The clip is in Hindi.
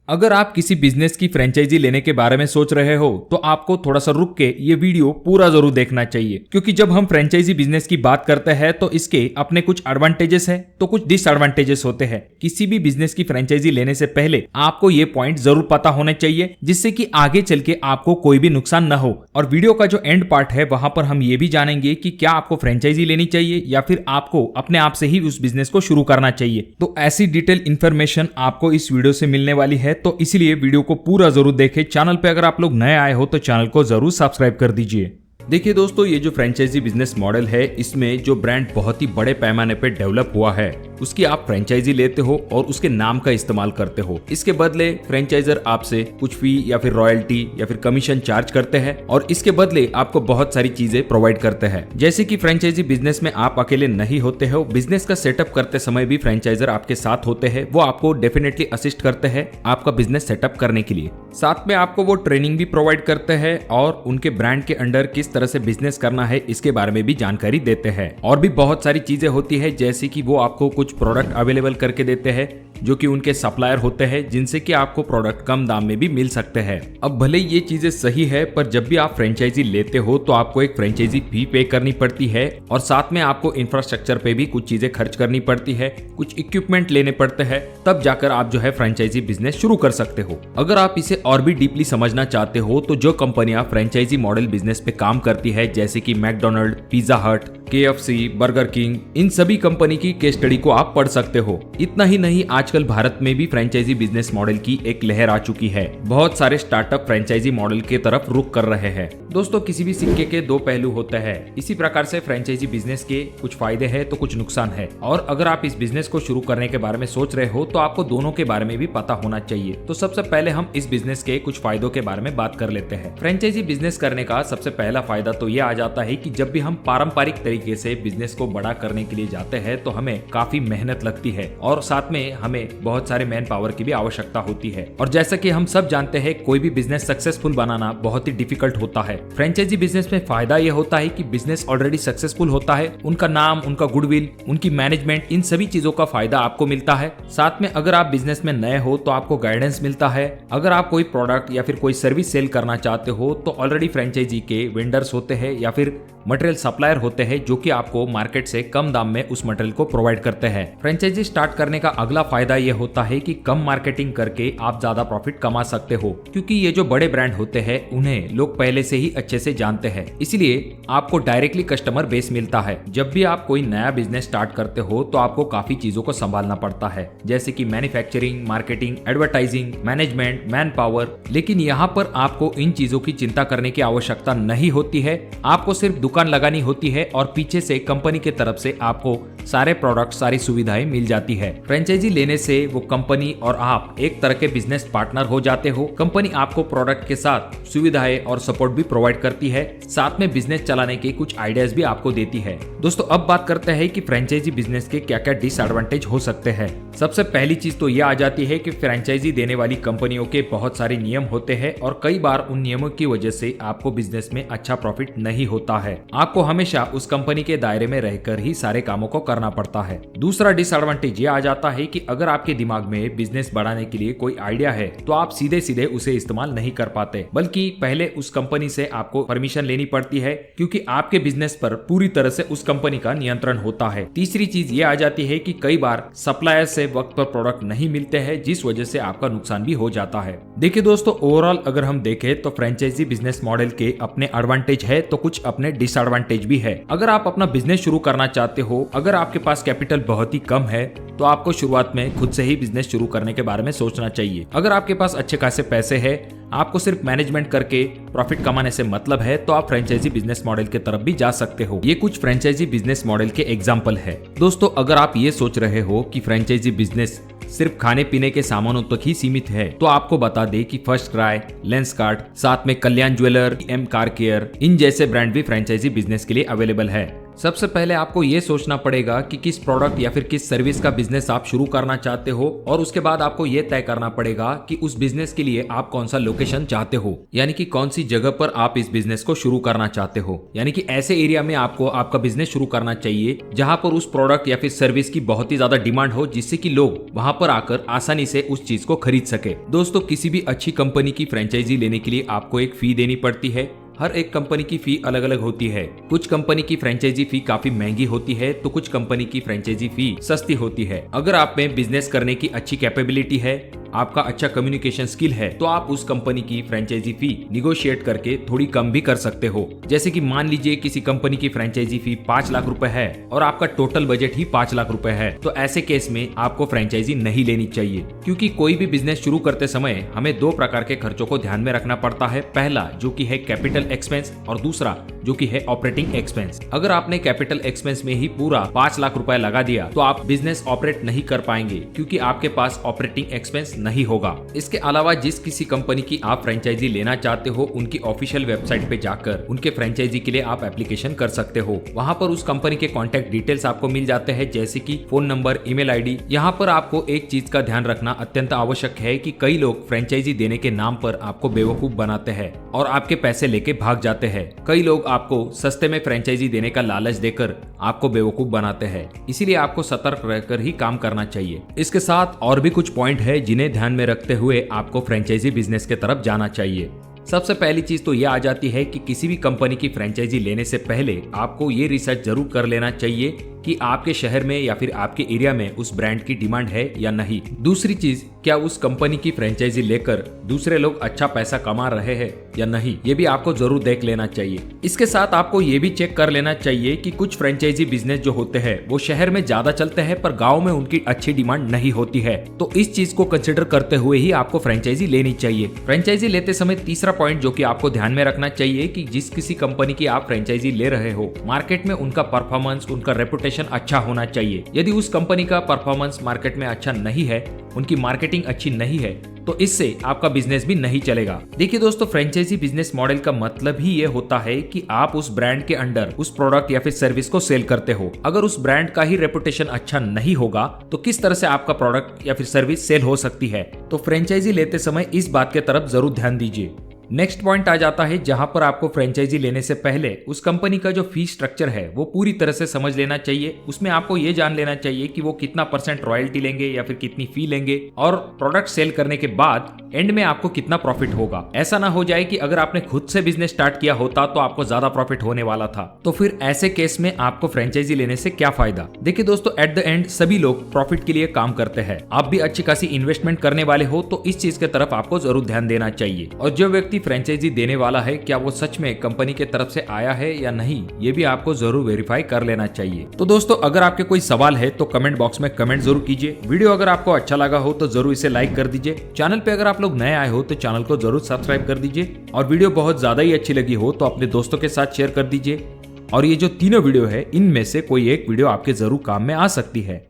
अगर आप किसी बिजनेस की फ्रेंचाइजी लेने के बारे में सोच रहे हो तो आपको थोड़ा सा रुक के ये वीडियो पूरा जरूर देखना चाहिए, क्योंकि जब हम फ्रेंचाइजी बिजनेस की बात करते हैं तो इसके अपने कुछ एडवांटेजेस हैं तो कुछ डिसएडवांटेजेस होते हैं। किसी भी बिजनेस की फ्रेंचाइजी लेने से पहले आपको ये पॉइंट जरूर पता होने चाहिए, जिससे कि आगे चल के आपको कोई भी नुकसान न हो। और वीडियो का जो एंड पार्ट है वहां पर हम ये भी जानेंगे कि क्या आपको फ्रेंचाइजी लेनी चाहिए या फिर आपको अपने आप से ही उस बिजनेस को शुरू करना चाहिए। तो ऐसी डिटेल इंफॉर्मेशन आपको इस वीडियो से मिलने वाली है, तो इसलिए वीडियो को पूरा जरूर देखें। चैनल पे अगर आप लोग नए आए हो तो चैनल को जरूर सब्सक्राइब कर दीजिए। देखिए दोस्तों, ये जो फ्रेंचाइजी बिजनेस मॉडल है, इसमें जो ब्रांड बहुत ही बड़े पैमाने पे डेवलप हुआ है उसकी आप फ्रेंचाइजी लेते हो और उसके नाम का इस्तेमाल करते हो। इसके बदले फ्रेंचाइजर आपसे कुछ फी या फिर रॉयल्टी या फिर कमीशन चार्ज करते हैं और इसके बदले आपको बहुत सारी चीजें प्रोवाइड करते हैं। जैसे कि फ्रेंचाइजी बिजनेस में आप अकेले नहीं होते हो, बिजनेस का सेटअप करते समय भी फ्रेंचाइजर आपके साथ होते हैं। वो आपको डेफिनेटली असिस्ट करते हैं आपका बिजनेस सेटअप करने के लिए। साथ में आपको वो ट्रेनिंग भी प्रोवाइड करते हैं और उनके ब्रांड के अंडर किस तरह से बिजनेस करना है इसके बारे में भी जानकारी देते हैं। और भी बहुत सारी चीजें होती है, जैसे कि वो आपको कुछ प्रोडक्ट अवेलेबल करके देते हैं जो कि उनके सप्लायर होते हैं, जिनसे कि आपको प्रोडक्ट कम दाम में भी मिल सकते हैं। अब भले ये चीजें सही है, पर जब भी आप फ्रेंचाइजी लेते हो तो आपको एक फ्रेंचाइजी फी पे करनी पड़ती है और साथ में आपको इंफ्रास्ट्रक्चर पे भी कुछ चीजें खर्च करनी पड़ती है, कुछ इक्विपमेंट लेने पड़ते हैं, तब जाकर आप जो है फ्रेंचाइजी बिजनेस शुरू कर सकते हो। अगर आप इसे और भी डीपली समझना चाहते हो तो जो कंपनियां फ्रेंचाइजी मॉडल बिजनेस पे काम करती है, जैसे कि मैकडोनल्ड, पिज्जा हट, KFC, बर्गर किंग, इन सभी कंपनी की केस स्टडी को आप पढ़ सकते हो। इतना ही नहीं, आजकल भारत में भी फ्रेंचाइजी बिजनेस मॉडल की एक लहर आ चुकी है। बहुत सारे स्टार्टअप फ्रेंचाइजी मॉडल के तरफ रुख कर रहे हैं। दोस्तों, किसी भी सिक्के के दो पहलू होते हैं। इसी प्रकार से फ्रेंचाइजी बिजनेस के कुछ फायदे हैं तो कुछ नुकसान है, और अगर आप इस बिजनेस को शुरू करने के बारे में सोच रहे हो तो आपको दोनों के बारे में भी पता होना चाहिए। तो सबसे पहले हम इस बिजनेस के कुछ फायदों के बारे में बात कर लेते हैं। फ्रेंचाइजी बिजनेस करने का सबसे पहला फायदा तो ये आ जाता है कि जब भी हम पारंपरिक तरीके से बिजनेस को बड़ा करने के लिए जाते हैं तो हमें काफी मेहनत लगती है और साथ में हमें बहुत सारे मैन पावर की भी आवश्यकता होती है। और जैसा कि हम सब जानते हैं, कोई भी बिजनेस सक्सेसफुल बनाना बहुत ही डिफिकल्ट होता है। फ्रेंचाइजी बिजनेस में फायदा यह होता है कि बिजनेस ऑलरेडी सक्सेसफुल होता है, उनका नाम, उनका गुडविल, उनकी मैनेजमेंट, इन सभी चीजों का फायदा आपको मिलता है। साथ में अगर आप बिजनेस में नए हो तो आपको गाइडेंस मिलता है। अगर आप कोई प्रोडक्ट या फिर कोई सर्विस सेल करना चाहते हो तो ऑलरेडी फ्रेंचाइजी के वेंडर्स होते हैं या फिर मटेरियल सप्लायर होते हैं जो कि आपको मार्केट से कम दाम में उस मटेरियल को प्रोवाइड करते हैं। फ्रेंचाइजी स्टार्ट करने का अगला फायदा यह होता है कि कम मार्केटिंग करके आप ज्यादा प्रॉफिट कमा सकते हो, क्योंकि ये जो बड़े ब्रांड होते हैं उन्हें लोग पहले से ही अच्छे से जानते हैं, इसलिए आपको डायरेक्टली कस्टमर बेस मिलता है। जब भी आप कोई नया बिजनेस स्टार्ट करते हो तो आपको काफी चीजों को संभालना पड़ता है, जैसे कि manufacturing, marketing, advertising, management, man power. लेकिन यहाँ पर आपको इन चीजों की चिंता करने की आवश्यकता नहीं होती है। आपको सिर्फ दुकान लगानी होती है और पीछे से कंपनी के तरफ से आपको सारे प्रोडक्ट, सारी सुविधाएं मिल जाती है। फ्रेंचाइजी लेने से वो कंपनी और आप एक तरह के बिजनेस पार्टनर हो जाते हो। कंपनी आपको प्रोडक्ट के साथ सुविधाएं और सपोर्ट भी प्रोवाइड करती है, साथ में बिजनेस चलाने के कुछ आइडियाज भी आपको देती है। दोस्तों, अब बात करते हैं कि फ्रेंचाइजी बिजनेस के क्या क्या डिसएडवांटेज हो सकते हैं। सबसे पहली चीज तो यह आ जाती है कि फ्रेंचाइजी देने वाली कंपनियों के बहुत सारे नियम होते हैं और कई बार उन नियमों की वजह से आपको बिजनेस में अच्छा प्रॉफिट नहीं होता है। आपको हमेशा उस कंपनी के दायरे में रहकर ही सारे कामों को करना पड़ता है। दूसरा डिसएडवांटेज ये आ जाता है कि अगर आपके दिमाग में बिजनेस बढ़ाने के लिए कोई आइडिया है तो आप सीधे सीधे उसे इस्तेमाल नहीं कर पाते, बल्कि पहले उस कंपनी से आपको परमिशन लेनी पड़ती है, क्योंकि आपके बिजनेस पर पूरी तरह से उस कंपनी का नियंत्रण होता है। तीसरी चीज ये आ जाती है कि कई बार सप्लायर से वक्त पर प्रोडक्ट नहीं मिलते हैं, जिस वजह से आपका नुकसान भी हो जाता है। देखिए दोस्तों, ओवरऑल अगर हम देखें तो फ्रेंचाइजी बिजनेस मॉडल के अपने एडवांटेज है तो कुछ अपने डिसएडवांटेज भी है। अगर आप अपना बिजनेस शुरू करना चाहते हो, अगर आपके पास कैपिटल बहुत ही कम है, तो आपको शुरुआत में खुद से ही बिजनेस शुरू करने के बारे में सोचना चाहिए। अगर आपके पास अच्छे खासे पैसे हैं, आपको सिर्फ मैनेजमेंट करके प्रॉफिट कमाने से मतलब है, तो आप फ्रेंचाइजी बिजनेस मॉडल की तरफ भी जा सकते हो। ये कुछ फ्रेंचाइजी बिजनेस मॉडल के एग्जांपल है। दोस्तों, अगर आप ये सोच रहे हो कि फ्रेंचाइजी बिजनेस सिर्फ खाने पीने के सामानों तक ही सीमित है, तो आपको बता दे कि फर्स्ट क्राई, लेंसकार्ट, साथ में कल्याण ज्वेलर, M कार केयर, इन जैसे ब्रांड भी फ्रेंचाइजी बिजनेस के लिए अवेलेबल है। सबसे पहले आपको ये सोचना पड़ेगा कि किस प्रोडक्ट या फिर किस सर्विस का बिजनेस आप शुरू करना चाहते हो, और उसके बाद आपको ये तय करना पड़ेगा कि उस बिजनेस के लिए आप कौन सा लोकेशन चाहते हो, यानी कि कौन सी जगह पर आप इस बिजनेस को शुरू करना चाहते हो। यानी कि ऐसे एरिया में आपको आपका बिजनेस शुरू करना चाहिए जहां पर उस प्रोडक्ट या फिर सर्विस की बहुत ही ज्यादा डिमांड हो, जिससे कि लोग वहां पर आकर आसानी से उस चीज को खरीद सके। दोस्तों, किसी भी अच्छी कंपनी की फ्रेंचाइजी लेने के लिए आपको एक फी देनी पड़ती है। हर एक कंपनी की फी अलग अलग होती है। कुछ कंपनी की फ्रेंचाइजी फी काफी महंगी होती है, तो कुछ कंपनी की फ्रेंचाइजी फी सस्ती होती है। अगर आप में बिजनेस करने की अच्छी कैपेबिलिटी है, आपका अच्छा कम्युनिकेशन स्किल है, तो आप उस कंपनी की फ्रेंचाइजी फी निगोशिएट करके थोड़ी कम भी कर सकते हो। जैसे कि मान लीजिए किसी कंपनी की फ्रेंचाइजी फी 5 लाख रुपए है और आपका टोटल बजट ही 5 लाख रुपए है, तो ऐसे केस में आपको फ्रेंचाइजी नहीं लेनी चाहिए, क्योंकि कोई भी बिजनेस शुरू करते समय हमें 2 प्रकार के खर्चों को ध्यान में रखना पड़ता है। पहला जो कि है कैपिटल एक्सपेंस, और दूसरा जो कि है ऑपरेटिंग एक्सपेंस। अगर आपने कैपिटल एक्सपेंस में ही पूरा 5 लाख रुपए लगा दिया तो आप बिजनेस ऑपरेट नहीं कर पाएंगे, क्योंकि आपके पास ऑपरेटिंग एक्सपेंस नहीं होगा। इसके अलावा जिस किसी कंपनी की आप फ्रेंचाइजी लेना चाहते हो, उनकी ऑफिशियल वेबसाइट पे जाकर उनके फ्रेंचाइजी के लिए आप एप्लीकेशन कर सकते हो। वहां पर उस कंपनी के कॉन्टैक्ट डिटेल्स आपको मिल जाते हैं, जैसे कि फोन नंबर, ईमेल आईडी। यहाँ पर आपको एक चीज का ध्यान रखना अत्यंत आवश्यक है कि कई लोग फ्रेंचाइजी देने के नाम पर आपको बेवकूफ बनाते हैं और आपके पैसे लेके भाग जाते हैं। कई लोग आपको सस्ते में फ्रेंचाइजी देने का लालच देकर आपको बेवकूफ बनाते हैं, इसीलिए आपको सतर्क रहकर ही काम करना चाहिए। इसके साथ और भी कुछ पॉइंट है जिन्हें ध्यान में रखते हुए आपको फ्रेंचाइजी बिजनेस के तरफ जाना चाहिए। सबसे पहली चीज तो यह आ जाती है कि किसी भी कंपनी की फ्रेंचाइजी लेने से पहले आपको ये रिसर्च जरूर कर लेना चाहिए कि आपके शहर में या फिर आपके एरिया में उस ब्रांड की डिमांड है या नहीं। दूसरी चीज, क्या उस कंपनी की फ्रेंचाइजी लेकर दूसरे लोग अच्छा पैसा कमा रहे हैं या नहीं, ये भी आपको जरूर देख लेना चाहिए। इसके साथ आपको ये भी चेक कर लेना चाहिए कि कुछ फ्रेंचाइजी बिजनेस जो होते हैं वो शहर में ज्यादा चलते हैं पर गाँव में उनकी अच्छी डिमांड नहीं होती है, तो इस चीज को कंसिडर करते हुए ही आपको फ्रेंचाइजी लेनी चाहिए। फ्रेंचाइजी लेते समय तीसरा पॉइंट जो कि आपको ध्यान में रखना चाहिए कि जिस किसी कंपनी की आप फ्रेंचाइजी ले रहे हो, मार्केट में उनका परफॉर्मेंस, उनका रेपुटेशन अच्छा होना चाहिए। यदि उस कंपनी का परफॉर्मेंस मार्केट में अच्छा नहीं है, उनकी मार्केटिंग अच्छी नहीं है, तो इससे आपका बिजनेस भी नहीं चलेगा। देखिए दोस्तों, फ्रेंचाइजी बिजनेस मॉडल का मतलब ही ये होता है कि आप उस ब्रांड के अंडर उस प्रोडक्ट या फिर सर्विस को सेल करते हो। अगर उस ब्रांड का ही रेपुटेशन अच्छा नहीं होगा तो किस तरह से आपका प्रोडक्ट या फिर सर्विस सेल हो सकती है। तो फ्रेंचाइजी लेते समय इस बात के तरफ जरूर ध्यान दीजिए। नेक्स्ट पॉइंट आ जाता है जहां पर आपको फ्रेंचाइजी लेने से पहले उस कंपनी का जो फी स्ट्रक्चर है वो पूरी तरह से समझ लेना चाहिए। उसमें आपको ये जान लेना चाहिए कि वो कितना % रॉयल्टी लेंगे या फिर कितनी फी लेंगे, और प्रोडक्ट सेल करने के बाद एंड में आपको कितना प्रॉफिट होगा। ऐसा ना हो जाए कि अगर आपने खुद से बिजनेस स्टार्ट किया होता तो आपको ज्यादा प्रॉफिट होने वाला था, तो फिर ऐसे केस में आपको फ्रेंचाइजी लेने से क्या फायदा। देखिए दोस्तों, एट द एंड सभी लोग प्रॉफिट के लिए काम करते हैं। आप भी अच्छी खासी इन्वेस्टमेंट करने वाले हो तो इस चीज के तरफ आपको जरूर ध्यान देना चाहिए। और जो व्यक्ति फ्रेंचाइजी देने वाला है, क्या वो सच में कंपनी के तरफ से आया है या नहीं, ये भी आपको जरूर वेरीफाई कर लेना चाहिए। तो दोस्तों, अगर आपके कोई सवाल है तो कमेंट बॉक्स में कमेंट जरूर कीजिए। वीडियो अगर आपको अच्छा लगा हो तो जरूर इसे लाइक कर दीजिए। चैनल पे अगर आप लोग नए आए हो तो चैनल को जरूर सब्सक्राइब कर दीजिए, और वीडियो बहुत ज्यादा ही अच्छी लगी हो तो अपने दोस्तों के साथ शेयर कर दीजिए। और ये जो तीनों वीडियो है, इनमें से कोई एक वीडियो आपके जरूर काम में आ सकती है।